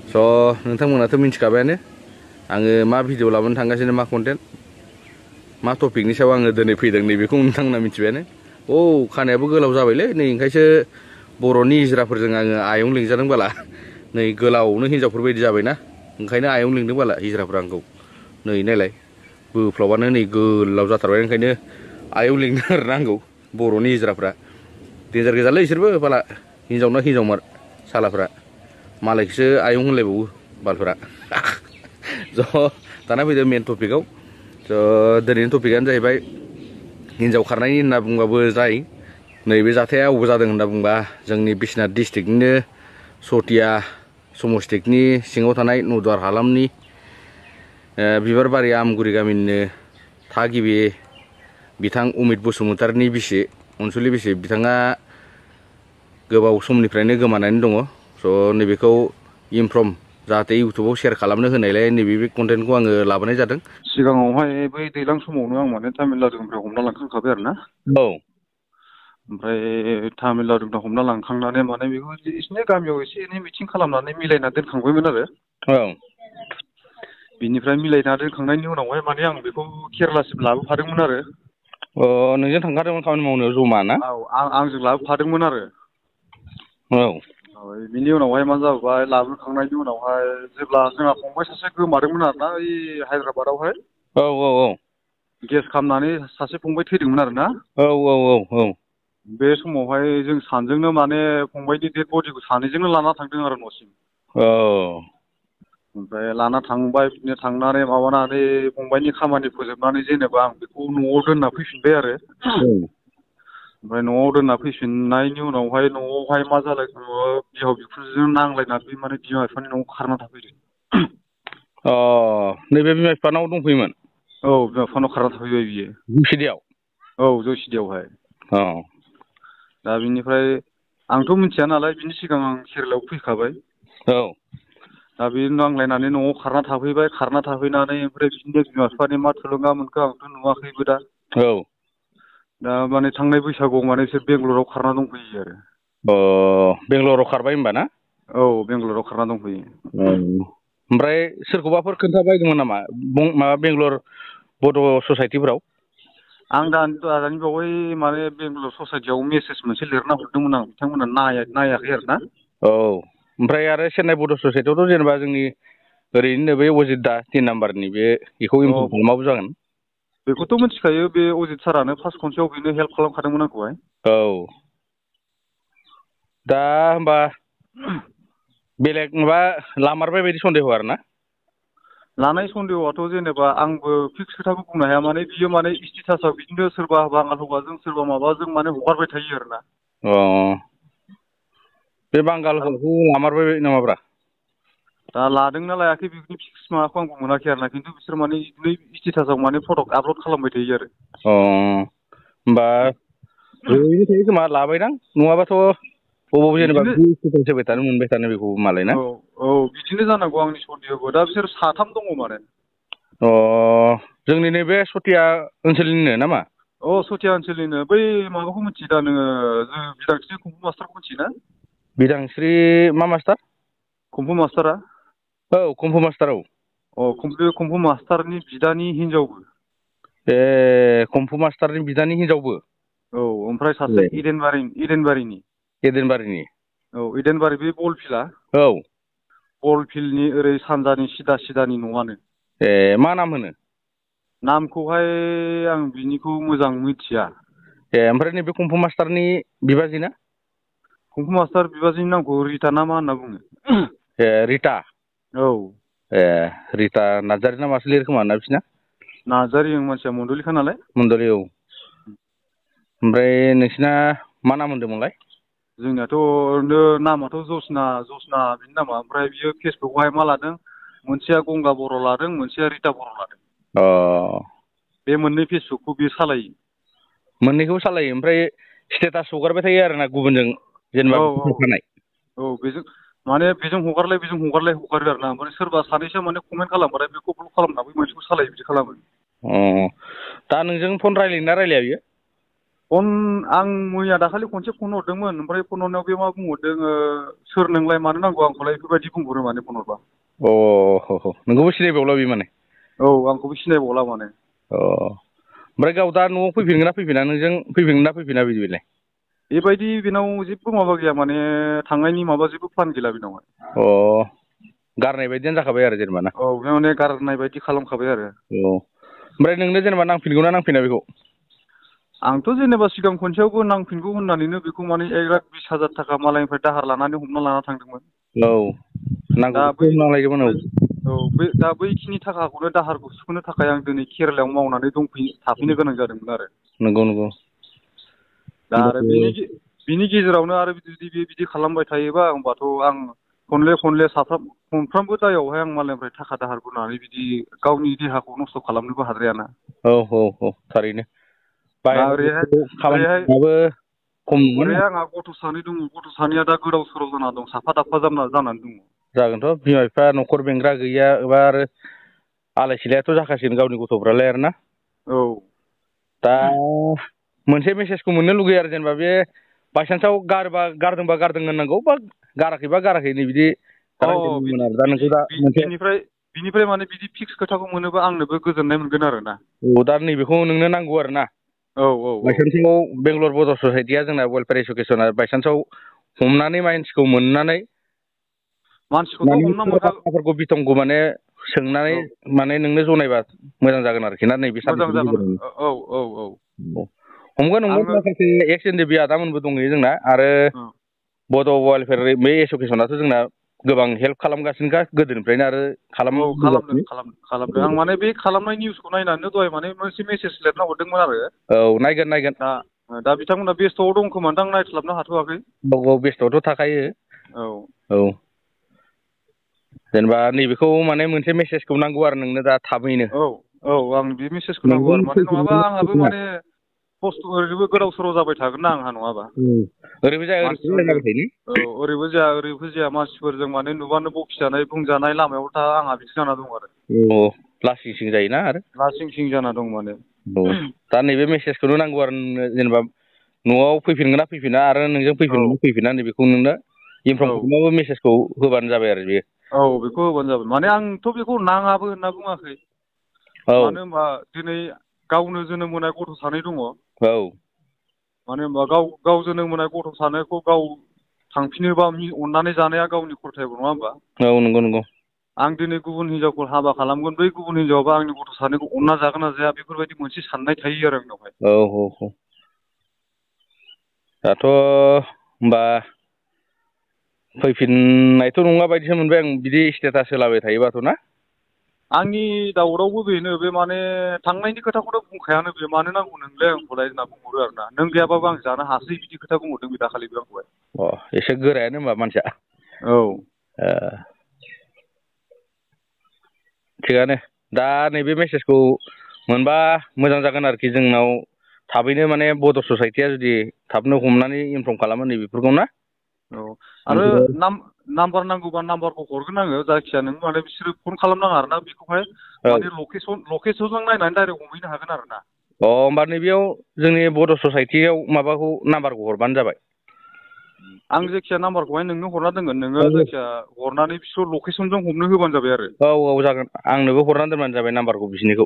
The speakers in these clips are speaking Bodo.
नोंथांमोनाथ' मिथिखाबायानो आङो मा भिडिअ लाबोनो थांगासिनो मा कन्टेन्ट मा टपिकनि सायाव आङो दिनै फैदों नैबेखौ नोंथांमोना मिथिबायानो खानायाबो गोलाव जाबायलै नै ओंखायसो बर'नि हिजराफोरजों आङो आयं लिंजादों बाला नै गोलावनो हिनजावफोर बायदि जाबायना ओंखायनो आयं लिंदों बाला हिजराफ्रा आंखौ नै नायलाय बोफ्लावबानो नै गोलाव जाथारबाय ओंखायनो आयं लिंदों आरोना आंखौ बर'नि हिजराफ्रा देन्जार गोजालै बिसोरबो बाला हिनजावना हिनजावमार सालाफ्रा मालायखौसो आयं होनलायबावो बालफोरा दाना फैदो मेन टपिकआव दिनैनि टपिकआनो जाहैबाय हिनजाव खारनायनि होनना बुंबाबो जाय नैबे जाथाया अबाव जादों होनना बुंबा जोंनि बिश्वनाथ डिस्ट्रिक्टनिनो सतिया समस्टिनि सिङाव थानाय नदुवार हालामनि बिबारबारि आमगुरि गामिनिनो थागिबि बिथां अमित बसुमतारिनि बिसि अनसुलि बिसि बिथाङा गोबाव समनिफ्रायनो गोमानानै दङ नैबेखौ इनफर्म जाहाथे इउटुबाव शेयार खालामनो होनायलाय नैबे कन्टेन्टखौ आङो लाबोनाय जादों। सिगाङावहाय बै दैज्लां समावनो आं माने तामिलनाडुनिफ्राय हमना लांखांखाबाय आरो ना। ओमफ्राय तामिलनाडुनिफ्राय हमना लांखांनानै माने बेखौ एसे गामियाव एसे एनै मिटिं खालामनानै मिलायना दोनखांबायमोन आरो। बिनिफ्राय मिलायना दोनखांनायनि उनावहाय माने आं बेखौ केरेलासिम लाबोफादोंमोन आरो। नोंजों थांखादोंमोन खामानि मावनो जमा ना? औ आंजों लाबोफादोंमोन आरो। औ बिनि उनावहाय मा जाबोबाय लाबोखांनायनि उनावहाय जेब्ला जोंहा फंबाय सासे गोमादोंमोन आरोना ओइ हायद्राबादावहाय गेस खालामनानै सासे फंबाय थैदोंमोन आरो ना। बे समावहाय जों सानैजोंनो माने फंबायनि डेड बडिखौ सानैजोंनो लाना थांदों आरो न'सिम। ओमफ्राय लाना थांबाय बिदिनो थांनानै माबानानै फंबायनि खामानि फोजोबनानै जेनेबा आं बेखौ न'आव दोनना फैफिनबाय आरो। ओमफ्राय न'आव दोनना फैफिननायनि उनावहाय न'आवहाय मा जालायखो बिहाव बिखुनजोजों नांलायनानै माने बिमा बिफानि न'आव खारना थाफैदों। नैबे बिमा बिफानाव दंफैयोमोन? औ बिमा बिफानाव खारना थाफैबाय बियो। जुसिदियाव? औ जयसिटियावहाय। दा बिनिफ्राय आंथ' मिथिया नालाय बिनि सिगां आं केरेलायाव फैखाबाय। दा बे नांलायनानै न'आव खारना थाफैबाय खारना थाफैनानै ओमफ्राय बिदिनो बिमा बिफानि मा थुलुंगा मोनखो आंथ' नुवाखैबो दा। दा माने थांनाय बैसागुआव माने बिसोर बेंगालराव खारना दंफैयो आरो। बेंगालराव खारबाय होनबा ना? औ बेंगालराव खारना दंफैयो। ओमफ्राय सोरखौबाफोर खोन्थाबायदोंमोन नामा माबा बेंगालर बड' ससाइटिफोराव? आं दानि बावै माने बेंगालर ससाइटियाव मेसेज मोनसे लिरना हरदोंमोन आं बिथांमोना नायाखै आरो ना। ओमफ्राय आरो चेन्नाइ बड' ससाइटियावथ' जेनेबा जोंनि ओरैनो बे अजित दा 3 नाम्बारनि बेखौ इनफर्म खालामाबो जागोन। बेखौथ' मिथिखायो बे अजित सारानो फार्स्ट खनसेयाव बेनो हेल्प खालामखादोंमोन आंखौहाय। दा होमबा बेलेग माबा लामारबाय बायदि सन्देह आरो ना? लानाय सन्देहआथ' जेनेबा आंबो फिक्स खोथाखौ बुंनो हाया माने बियो माने स्टेटासाव बिदिनो सोरबा बाङाल हौवाजों सोरबा माबाजों माने हगारबाय थायो आरो ना। बे बांगाल हौवाखौ लामारबाय नामाब्रा? दा लादोंना लायाखै बेखौनो फिक्स माबाखौ आंबो मोनाखै आरो ना खिन्थु बिसोर माने बिदिनो स्टेटासाव माने फट' आपलड खालामबाय थायो आरो। होमबा जयैनो थायो खोमा लाबायदां नङाबाथ' बबाव जेनेबा बिदिनो स्टेटास होबाय थानो मोनबाय थानो बेखौ मालाय ना? औ बिदिनो जानांगौ आंनि सन्देह'बो दा बिसोर साथाम दङ माने। जोंनि नैबे सतिया ओनसोलनिनो नामा? सतिया ओनसोलनिनो बै माबाखौ मिथियो दा नोङो जों बिदांस्रि खुंगुर मास्टारखौ मिथियोना? बिदांस्रि मा मास्टार? कमफु मास्टारा? कमफु मास्टार औ। कमफु मास्टारनि बिदानि हिनजावबो। कमफु मास्टारनि बिदानि हिनजावबो? औ ओमफ्राय सासे इडेनबारिनि। एदेनबारिनि? औ इडेनबारि बे बल फिल्डआ बल फिल्डनि ओरै सानजानि सिदानि न'आनो। मा नाम होनो? नामखौहाय आं बिनिखौ मोजां मिथिया। ओमफ्राय नैबे कमफु मास्टारनि बिबाजैना? कमफु मास्टार बिबाजैनि नामखौ रिता ना मा होनना बुङो। रिता? औ रिता नार्जारि ना मासो लिरो खोमा ना बिसिना? नार्जारि मानसिया मन्दलिखा नालाय। मन्दलि औ। ओमफ्राय नोंसिना मा नाम होनदोंमोनलाय? जोंनियाथ' ओरैनो नामाथ' जसना बिनि नामा ओमफ्राय बियो फेसबुकआवहाय मा लादों मोनसेया गंगा बर' लादों मोनसेया रिता बर' लादों। बे मोननै फेसबुकखौ बियो सालायो। मोननैखौबो सालायो ओमफ्राय स्टेटास हगारबाय थायो आरो ना गुबुनजों जेनेबा थानाय? बेजों माने बेजों हगारलाय हगारो आरो ना ओमफ्राय सोरबा सानैसो माने कमेन्ट खालामबाथाय बेखौ ब्लक खालामना बै मोनसेखौ सालायो बिदि खालामो। दा नोंजों फन रायज्लायोना रायज्लाया बियो? आं मैया दाखालि खनसे फन हरदोंमोन ओमफ्राय फन हरनायाव बे मा बुंहरदों सोर नोंलाय मानो नांगौ आंखौलाय बेफोरबायदि बुंहरो माने फन हरबा। नोंखौबो सिनायबावला बे माने? औ आंखौबो सिनायबावला माने। ओमफ्राय गाव दा न'आव फैफिनगोन ना फैफिना नोंजों फैफिनगोन ना फैफिना बिदिलाय? बेबायदि बेनाव जेबो माबा गैया माने थांनायनि माबा जेबो प्लान गैला बेनावहाय। गारनाय बायदियानो जाखाबाय आरो जेनेबा ना? औ बे माने गारनाय बायदि खालामखाबाय आरो। ओमफ्राय नोंनो जेनेबा नांफिनगौ ना नांफिना बेखौ? आंथ' जेनेबा सिगां खनसेयावबो नांफिनगौ होननानैनो बेखौ माने 1,20,000 थाखा मालायनिफ्राय दाहार लानानै हमना लाना थांदोंमोन। नांगौ हमना लायदोंमोन दा बैखिनि थाखाखौनो दाहारखौ सुख'नो थाखाय आं दिनै केरेलायाव मावनानै थाफैनो गोनां जादोंमोन आरो। नंगौ। दा आरो बिनि गेजेरावनो आरो जुदि बिदि खालामबाय थायोबा होमबाथ' आं खनले खनफ्रामबो दायावहाय आं मालायनिफ्राय थाखा दाहार बोनानै बिदि गावनि देहाखौ नस्थ' खालामनोबो हाद्रायाना। औ थारैनो। दा बाहेरायाव खामानि ओरैहाय मावनायाबो खम नङा। आंहा गथ' सानै दङ गथ' सानैया दा गोदाव सोराव जाना दं साफा दाफा जानानै दङ। जागोनथ' बिमा बिफा न'खर बेंग्रा गैया एबा आरो आलाय सिलायाथ' जाखासिगोन गावनि गथ'फ्रालाय आरोना। औ दा मोनसे मेसेजखौ मोननो लुगैयो आरो जेनेबा बे बायसान्सआव गारदोंबा गारदों होननांगौ बा गाराखैबा गाराखै नै बिदि रायलायदोंमोन आरो दा नोंखौ दा मोनसे बिनिफ्राय माने बिदि फिक्स खोथाखौ मोनोबा आंनोबो गोजोननाय मोनगोन आरो ना। दा नैबेखौ नोंनो नांगौ आरो ना। औ बायसान्सआव बेंगलर बडर ससाइटिया जोंना वेलफेयार एस'सियेसना बायसान्सआव हमनानै मानसिखौ मोननानै मानसिखौथ' हमना मोनखा बिथंखौ माने सोंनानै औ माने नोंनो जनायबा मोजां जागोन आरोखि ना नैबे मोजां साननैसोनि जागोन औ गेजेरावनो। हमगोन आङो माखासे एक्स एन डि बि आदामोनबो दंहैयो जोंना आरो बड' वेलफेयार बे एस'सियेसनाथ' जोंना गोबां हेल्प खालामगासिनोखा गोदोनिफ्रायनो आरो औ खालामदों आं माने बे खालामनाय निउसखौ नायनानैनो दहाय माने मोनसे मेसेज लिरना हरदोंमोन आरो। नायगोन। दा बिथांमोना बेस्थ'आव दंखोमादां नायस्लाबनो हाथ'वाखै। औ बेस्थ'आवथ' थाखायो औ। जेनेबा नैबेखौ माने मोनसे मेसेजखौ नांगौ आरो नोंनो दा थाबैनो। औ आं बे मेसेजखौ नांगौ आरो माने नङाबा आंहाबो माने खस्थ' ओरैनोबो गोदाव सोराव जाबाय थागोन ना आंहा नङाबा। ओरैबो जाया ओरैबो जाबाय थायो। ओरैबो जाया मानसिफोरजों माने नुबानो बखिजानाय बुंजानाय लामायाव दा आंहा बिदि जाना दं आरो। लासिं सिं जायोना आरो। लासिं सिं जाना दं माने। दा नैबे मेसेजखौनो नांगौ आरो नोंनो जेनेबा न'आव फैफिनगोन ना फैफिना आरो नोंजों फैफिना नैबेखौ नोंनो इनफर्म खालामबाबो मेसेजखौ होबानो जाबाय आरो बेयो। औ बेखौ होबानो जाबाय माने आंथ' बेखौ नाङाबो होनना बुङाखै। मानो होनबा दिनै गावनो जोनोम होनाय गथ' सानै दङ। मानो होनबा गाव जोनोम होनाय गथ' सानैखौ गाव थांफिनोबा अननानै जानाया गावनि खरथायब नङा होमबा? औ नंगौ। आं दिनै गुबुन हिनजावखौ हाबा खालामगोन बै गुबुन हिनजावाबा आंनि गथ' सानैखौ अनना जागोन ना जाया बेफोरबायदि मोनसे साननाय थायो आरो आंनावहाय। औ। दाथ' होमबा फैफिननायथ' नङा बायदिसो मोनबाय आं बिदि स्टेटास होलाबाय थायोबाथ' ना? आंनि दावरावबो बेनो बे माने थांनायनि खोथाखौथ' बुंखायानो बे मानो नांगौ नोंलाय आंखौलाय होनना बुंहरो आरोना नों गैयाबाबो आं जानो हासै बिदि खोथा बुंहरदों बे दाखालिबो आंखौहाय। एसे गोरायानो होनबा मानसिया। थिगानो दा नैबे मेसेजखौ मोनबा मोजां जागोन आरोखि जोंनाव थाबैनो माने बड' ससाइटिया जुदि थाबनो हमनानै इनफर्म खालामो नै बेफोरखौ ना। आरो नाम्बार नांगौबा नाम्बारखौ हरगोन आङो जायखिजाया नों माने बिसोरो फन खालामनाङा आरोना बेखौहाय माने लकेसनजों नायनानै डाइरेक्ट हमहैनो हागोन आरो ना। होमबा नैबेयाव जोंनि बड' ससाइटियाव माबाखौ नाम्बारखौ हरबानो जाबाय। आं जायखिया नाम्बारखौहाय नोंनो हरना दोनगोन नोङो जायखिया हरनानै बिसोर लकेसनजों हमनो होबानो जाबाय आरो। औ जागोन आंनोबो हरनानै दोनबानो जाबाय नाम्बारखौ बिसिनिखौ।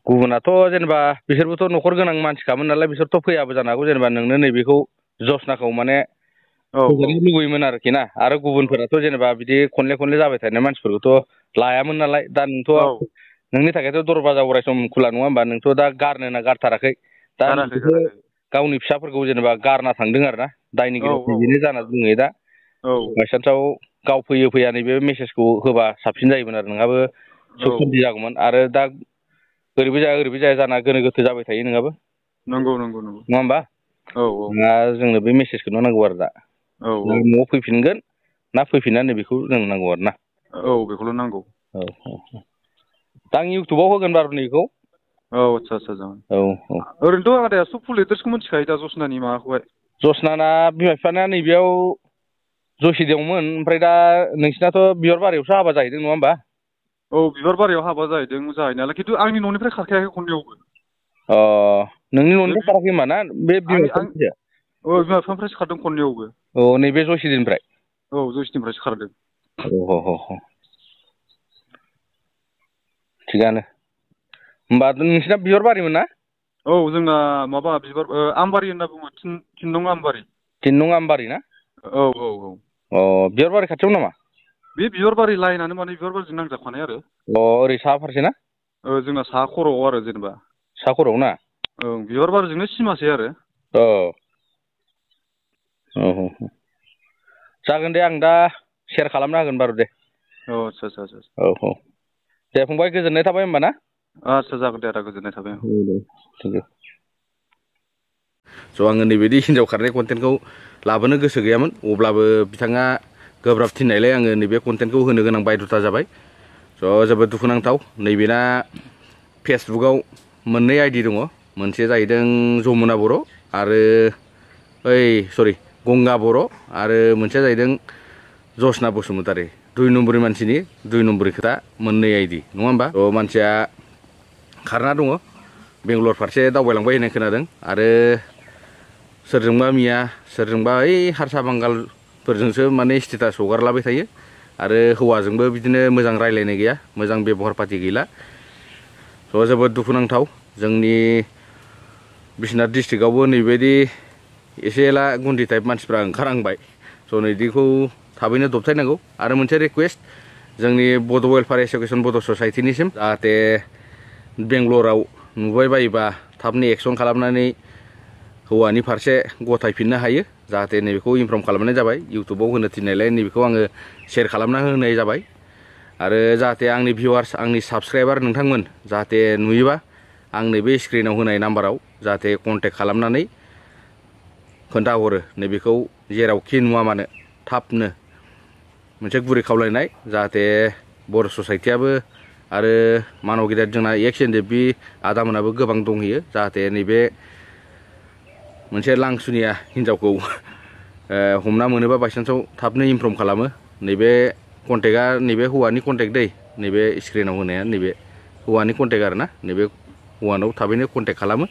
गुबुनाथ' जेनेबा बिसोरबोथ' न'खर गोनां मानसिखामोन नालाय बिसोरथ' फैयाबो जानो हागौ जेनेबा नोंनो नैबेखौ जसनाखौ माने होजानो लुबैयोमोन आरोखि ना आरो गुबुनफोराथ' जेनेबा बिदि खनले जाबाय थानाय मानसिफोरखौथ' लायामोन नालाय दा नोंथ' नोंनि थाखायथ' दरबाजा अराय सम खुला नङा होमबा नोंथ' दा गारनो होनना गारथाराखै दा नोंसोरखौ गावनि फिसाफोरखौ जेनेबा गारना थांदों आरो ना दायनिगिरिया बेनो जाना दंहैयो दा बायसान्सआव गाव फैया नैबे मेसेजखौ होबा साबसिन जायोमोन आरो नोंहाबो सुख सान्थि जागौमोन आरो दा ओरैबो जाया जाना गोनो गोथो जाबाय थायो नोंहाबो नंगौ नङा होमबा औ दा जोंनो बे मेसेजखौनो नांगौ आरो दा न'आव फैफिनगोन ना फैफिना नै बेखौ जोंनो नांगौ आरो ना बेखौल' नांगौ दा आं इउटुबाव होगोन बारु नैखौ आदसा जागोन ओरैनोथ' आदाया सब फुल एड्रेसखौ मिथिखायो दा जसनानि माबाखौहाय जसनाना बिमा बिफाना नैबेयाव जयसिदेवमोन ओमफ्राय दा नोंसिनाथ' बिबार बारियावसो हाबा जाहैदों नङा होमबा बिबार बारियाव हाबा जाहैदों जाहैनायालाय खिन्थु आंनि न'निफ्राय खारखायाखै खननैयावबो नोंनि न'निफ्राय खाराखै होमबा ना बे बिमा बिफानिफ्राय? बिमा बिफानिफ्रायसो खारदों खननैयावबो। नैबे जयसिरिनिफ्राय? जयसिरिनिफ्रायसो खारदों। थिगानो होमबा नोंसिना बिबार बारिमोन ना? जोंना माबा बिबार आमबारि होनना बुङो, थिननं आमबारि। थिननं आमबारि ना? बिबार बारि खाथियाव नामा? बे बिबार बारि लाइनानो माने बिबार बारिजों नांजाबखानाय आरो। ओरै साहा फारसे ना? जोंना साहा खर'आव आरो जेनेबा। साहा खर'आव ना? बिबार बारिजोंनो सिमासै आरो। जागोन दे, आं दा सेयार खालामना होगोन बारु दे। आदसा। दे फंबाय, गोजोननाय थाबाय होमबा ना? आदसा जागोन दे आदा, गोजोननाय थाबाय। स' आङो नैबायदि हिन्जाव खारनाय कन्टेन्टखौ लाबोनो गोसो गैयामोन, अब्लाबो बिथाङा गोब्राब थिननायलाय आङो नैबे कन्टेन्टखौ होनो गोनां बायध'था जाबाय। स' जोबोद दुखुनांथाव, नैबेना फेसबुकआव मोननै आइडि दङ, मोनसे जाहैदों जमुना बर' आरो गंगा बर' आरो मोनसेया जाहैदों जसना बसुमतारी। 2 नम्बरनि मानसिनि 2 नम्बरनि खोथा, मोननै आइडि नङा होमबा? थ' मानसिया खारना दङ, बेंगलर फारसे दावबायलांबाय होननाय खोनादों, आरो सोरजोंबा मिया, सोरजोंबा हारसा बांगालफोरजोंसो माने स्टेटास हगारलाबाय थायो, आरो हौवाजोंबो बिदिनो मोजां रायलायनाय गैया, मोजां बेबहार पाति गैला। स' जोबोद दुखुनांथाव, जोंनि बिश्वनाथ डिस्ट्रिक्टआवबो नैबायदि एसे एला गुन्दि टाइप मानसिफ्रा ओंखारहांबाय। स' नैदिखौ थाबैनो दबथायनांगौ। आरो मोनसे रिकुवेस्ट जोंनि बड' वेलफेयार एस'सियेसन बड' ससाइटिनिसिम, जाहाथे बेंगलराव नुबाय बायोबा थाबनो एक्सन खालामनानै हौवानि फारसे गथायफिननो हायो, जाहाथे नैबेखौ इनफर्म खालामनाय जाबाय। इउटुबाव होनो थिननायलाय नैबेखौ आङो शेयार खालामना होनाय जाबाय। आरो जाहाथे आंनि भिउवार्स, आंनि साबस्क्राइबार नोंथांमोन जाहाथे नुयोबा आंनि बे स्क्रिनाव होनाय नाम्बाराव जाहाथे कन्टेक्ट खालामनानै खोन्थाहरो, नैबेखौ जेरावखि नुवा मानो थाबनो। मोनसे गुरै खावलायनाय, जाहाथे बर' ससाइटियाबो आरो मानव गेदेर जोंना एक्स एनडेफबि आदामोनाबो गोबां दंहैयो, जाहाथे नैबे मोनसे लांसुनिया हिन्जावखौ हमना मोनोबा बायसान्सआव थाबनो इनफर्म खालामो। नैबे कन्टेक्टआ नैबे हौवानि कन्टेक्ट दै, नैबे स्क्रिनाव होनाया नैबे हौवानि कन्टेक्ट आरो ना, नैबे हौवानाव थाबैनो कन्टेक्ट खालामो।